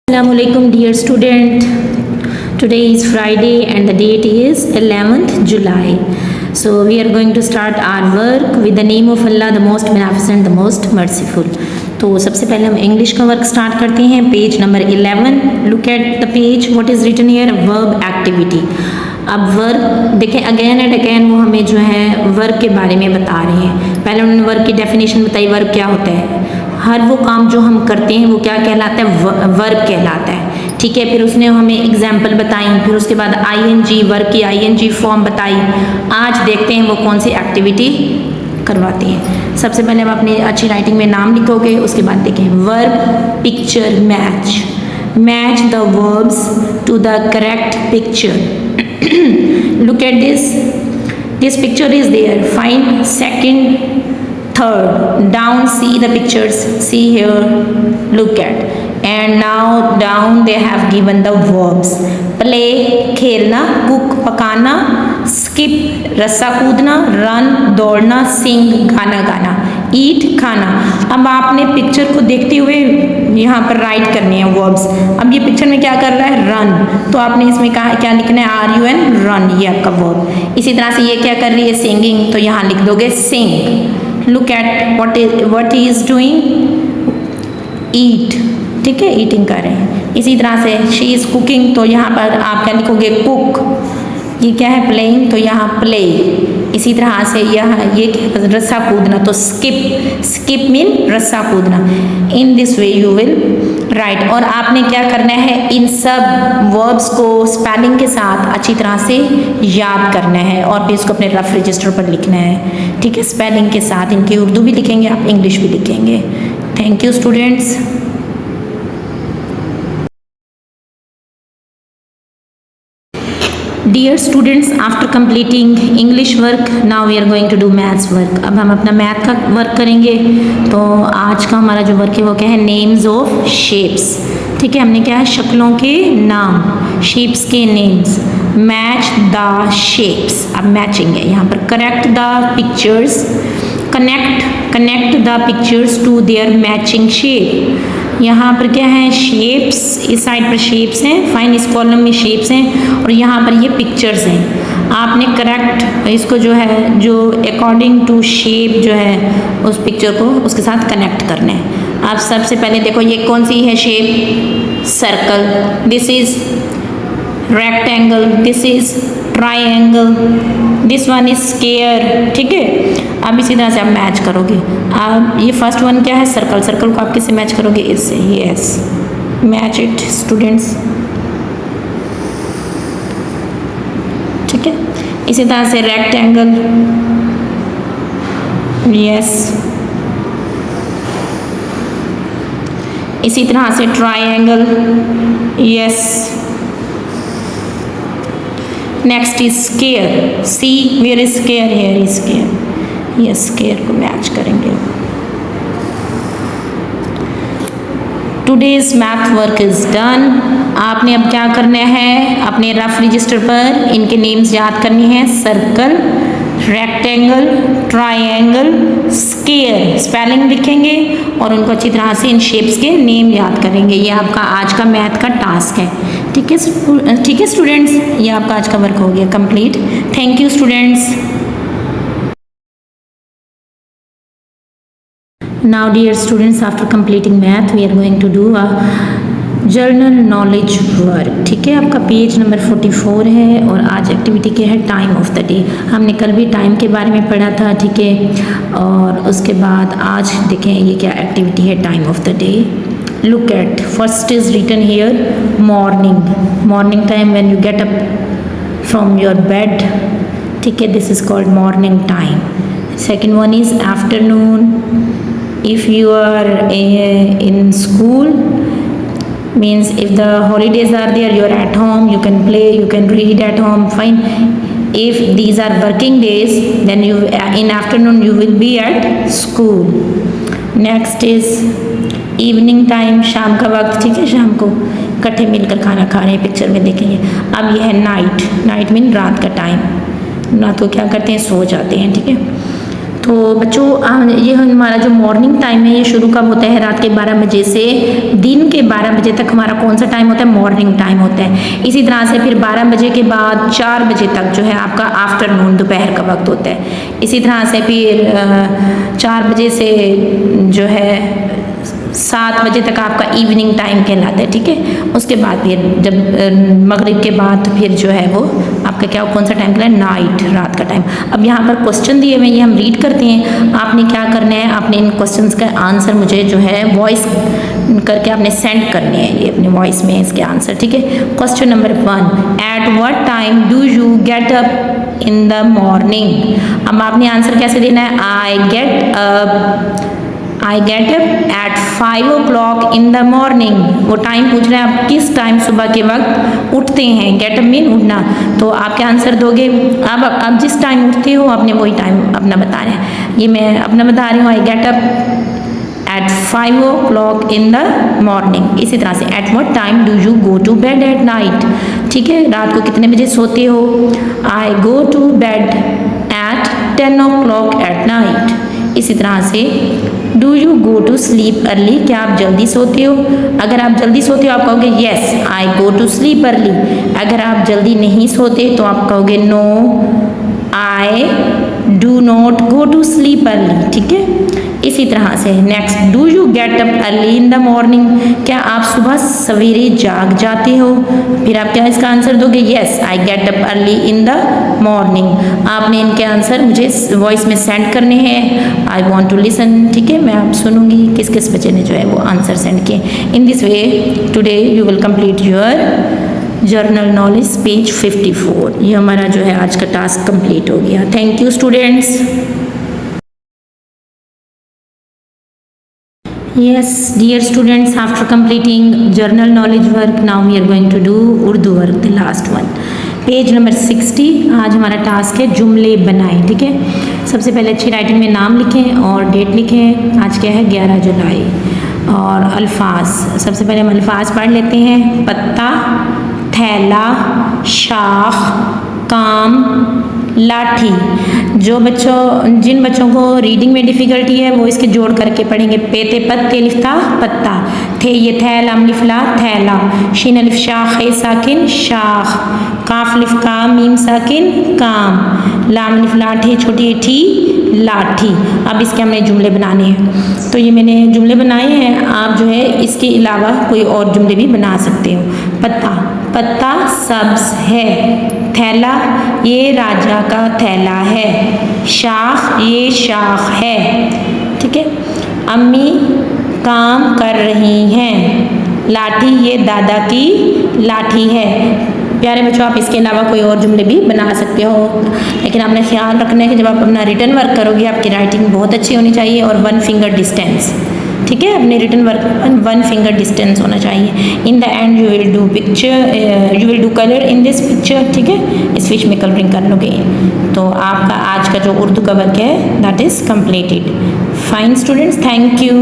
Assalamualaikum dear student. Today is Friday and the date is 11th July. So we are going to start our work with the name of Allah, the most beneficent, the most merciful. तो सबसे पहले हम English का work start करते हैं. Page number 11. Look at the page. What is written here? Verb activity. अब work देखें, again and again वो हमें जो है वर्क के बारे में बता रहे हैं. पहले उन्होंने वर्क की डेफिनेशन बताई. वर्क क्या होता है? हर वो काम जो हम करते हैं वो क्या कहलाता है? वर्ब कहलाता है. ठीक है. फिर उसने हमें एग्जाम्पल बताई. फिर उसके बाद आईएनजी, वर्क की आईएनजी फॉर्म बताई. आज देखते हैं वो कौन सी एक्टिविटी करवाती हैं. सबसे पहले हम अपनी अच्छी राइटिंग में नाम लिखोगे. उसके बाद देखें verb picture match. Match the verbs to the correct picture. Look at this picture is there. Find second, third. Down, see the pictures. See here. Look at. And now down they have given the verbs. Play, खेलना. Cook, पकाना. Skip, रस्सा कूदना. Run, दौड़ना. Sing, गाना गाना. Eat, खाना. अब आपने पिक्चर को देखते हुए यहाँ पर राइट करनी है वर्ब्स. अब ये पिक्चर में क्या कर रहा है? रन. तो आपने इसमें कहा क्या लिखना है? R U N, run. ये आपका वर्ब. इसी तरह से ये क्या कर रही है? सिंगिंग. तो यहाँ लिख दोगे sing. Look at what he is doing. eat. ठीक है, ईटिंग कर रहे हैं. इसी तरह से शी इज कुकिंग. तो यहाँ पर आप क्या लिखोगे? कुक. ये क्या है? प्लेइंग. तो यहाँ प्ले. इसी तरह से यहाँ ये रस्सा कूदना. तो स्किप. स्किप मीन रस्सा कूदना. In this way you will write. और आपने क्या करना है? इन सब वर्ब्स को स्पेलिंग के साथ अच्छी तरह से याद करना है और फिर इसको अपने रफ रजिस्टर पर लिखना है. ठीक है, स्पेलिंग के साथ. इनकी उर्दू भी लिखेंगे आप, इंग्लिश भी लिखेंगे. Thank you students. Dear students, after completing English work, now we are going to do maths work. अब हम अपना मैथ का वर्क करेंगे. तो आज का हमारा जो वर्क है वो क्या है? Names of shapes. ठीक है, हमने क्या है? शक्लों के नाम, शेप्स के नेम्स. Match the shapes. अब मैचिंग है यहाँ पर. Correct the pictures. Connect the pictures to their matching shape. यहाँ पर क्या है? शेप्स. इस साइड पर शेप्स हैं. फाइन, इस कॉलम में शेप्स हैं और यहाँ पर ये पिक्चर्स हैं. आपने करेक्ट इसको जो है, जो अकॉर्डिंग टू शेप जो है उस पिक्चर को उसके साथ कनेक्ट करना है. आप सबसे पहले देखो ये कौन सी है shape? Circle. This is rectangle. This is triangle. This one is square. ठीक है. अब इसी तरह से आप मैच करोगे. आप ये फर्स्ट वन क्या है? सर्कल. सर्कल को आप किससे मैच करोगे? इससे. Yes, match it students. ठीक है. इसी तरह से रेक्टेंगल. यस. इसी तरह से triangle. Yes. Next is square. See where is square? Here is square. ये स्क्वायर को मैच करेंगे. Today's math work is done. आपने अब क्या करना है? अपने रफ रजिस्टर पर इनके नेम्स याद करनी है. Circle, rectangle, triangle, square. Spelling लिखेंगे और उनको अच्छी तरह से इन शेप्स के नेम याद करेंगे. ये आपका आज का मैथ का टास्क है. ठीक है स्टूडेंट्स, ये आपका आज का वर्क हो गया complete. Thank you students. Now dear students, after completing math we are going to do a journal knowledge work. ठीक है, आपका पेज नंबर 44 है और आज एक्टिविटी क्या है? Time of the day. हमने कल भी टाइम के बारे में पढ़ा था. ठीक है, और उसके बाद आज देखें ये क्या एक्टिविटी है? Time of the day. Look at. First is written here morning. Morning time when you get up from your bed. ठीक है, this is called morning time. Second one is afternoon. If you are in school, means if the holidays are there, you are at home, you can play, you can read at home, fine. If these are working days, then you in afternoon you will be at school. Next is evening time. शाम का वक्त. ठीक है, शाम को इकट्ठे मिलकर खाना खा रहे हैं. पिक्चर में देखेंगे. अब ये है नाइट. नाइट मीन रात का टाइम. रात को क्या करते हैं? सो जाते हैं. ठीक है, तो बच्चों ये हमारा जो मॉर्निंग टाइम है ये शुरू कब होता है, रात के 12 बजे से दिन के 12 बजे तक हमारा कौन सा टाइम होता है, मॉर्निंग टाइम होता है। इसी तरह से फिर 12 बजे के बाद 4 बजे तक जो है आपका आफ्टरनून, दोपहर का वक्त होता है। इसी तरह से फिर 4 बजे से जो है 7 बजे तक आपका इवनिंग टाइम कहलाता है, ठीक है। उसके बाद फिर जब मगरिब के बाद फिर जो है वो आपका क्या कौन सा टाइम कहलाता है, नाइट, रात का टाइम। अब यहाँ पर क्वेश्चन दिए हुए ये हम रीड करते हैं। आपने क्या करना है, आपने इन क्वेश्चंस का आंसर मुझे जो है वॉइस करके आपने सेंड करने हैं, ये अपने वॉइस में इसके आंसर, ठीक है। Question number 1, eight what time do you get up in the morning. अब आपने आंसर कैसे देना है, आई get up at 5 o'clock in the morning. वो टाइम पूछ रहे हैं आप किस टाइम सुबह के वक्त उठते हैं, गेट अप मीन उठना, तो आपके आंसर दोगे। अब आप जिस टाइम उठते हो आपने वही टाइम अपना बता रहे हैं। ये मैं अपना बता रही हूँ, I get up at 5 o'clock in the morning. इसी तरह से at what time do you go to bed at night, ठीक है, रात को कितने बजे सोते हो। I go to bed at 10 o'clock at night. इसी तरह से do you go to sleep early, क्या आप जल्दी सोते हो। अगर आप जल्दी सोते हो आप कहोगे yes I go to sleep early. अगर आप जल्दी नहीं सोते तो आप कहोगे no I do not go to sleep early, ठीक है। इसी तरह से next, do you get up early in the morning, क्या आप सुबह सवेरे जाग जाते हो। फिर आप क्या इसका आंसर दोगे, yes I get up early in the morning. आपने इनके आंसर मुझे वॉइस में सेंड करने हैं, आई वॉन्ट टू लिसन, ठीक है। मैं आप सुनूंगी किस किस बच्चे ने जो है वो आंसर सेंड किए। In this way today you will complete your general knowledge page 54। ये हमारा जो है आज का टास्क कंप्लीट हो गया। Thank you students. Yes, dear students, after completing journal knowledge work, now we are going to do Urdu work, the last one. Page number 60। आज हमारा टास्क है जुमले बनाएं, ठीक है। सबसे पहले अच्छी राइटिंग में नाम लिखें और डेट लिखें। आज क्या है, 11 जुलाई। और अल्फाज, सबसे पहले हम अल्फाज पढ़ लेते हैं। पत्ता, थैला, शाख, काम, लाठी। जिन बच्चों को रीडिंग में डिफ़िकल्टी है वो इसके जोड़ करके पढ़ेंगे। पेते पत्ते लिफ्ता पत्ता, थे ये थैल अम लिफला थैला, शीन अलिफ शाख है साकिन शाख, काफ लिफ काम मीम साकिन काम, लाम लिफ लाठी छोटी ठी लाठी। अब इसके हमने जुमले बनाने हैं, तो ये मैंने जुमले बनाए हैं। आप जो है इसके अलावा कोई और जुमले भी बना सकते हो। पत्ता, पत्ता सब्ज है। थैला, ये राजा का थैला है। शाख, ये शाख है, ठीक है। अम्मी काम कर रही हैं। लाठी, ये दादा की लाठी है। प्यारे बच्चों, आप इसके अलावा कोई और जुमले भी बना सकते हो, लेकिन आपने ख्याल रखना है कि जब आप अपना रिटन वर्क करोगे आपकी राइटिंग बहुत अच्छी होनी चाहिए और 1 फिंगर डिस्टेंस, ठीक है। अपने रिटन वर्क 1 फिंगर डिस्टेंस होना चाहिए। In the end you will do picture, you will do colour in this picture, ठीक है। इस फिश में कलरिंग कर लोगे तो आपका आज का जो उर्दू का वर्क है that is completed. Fine students, thank you.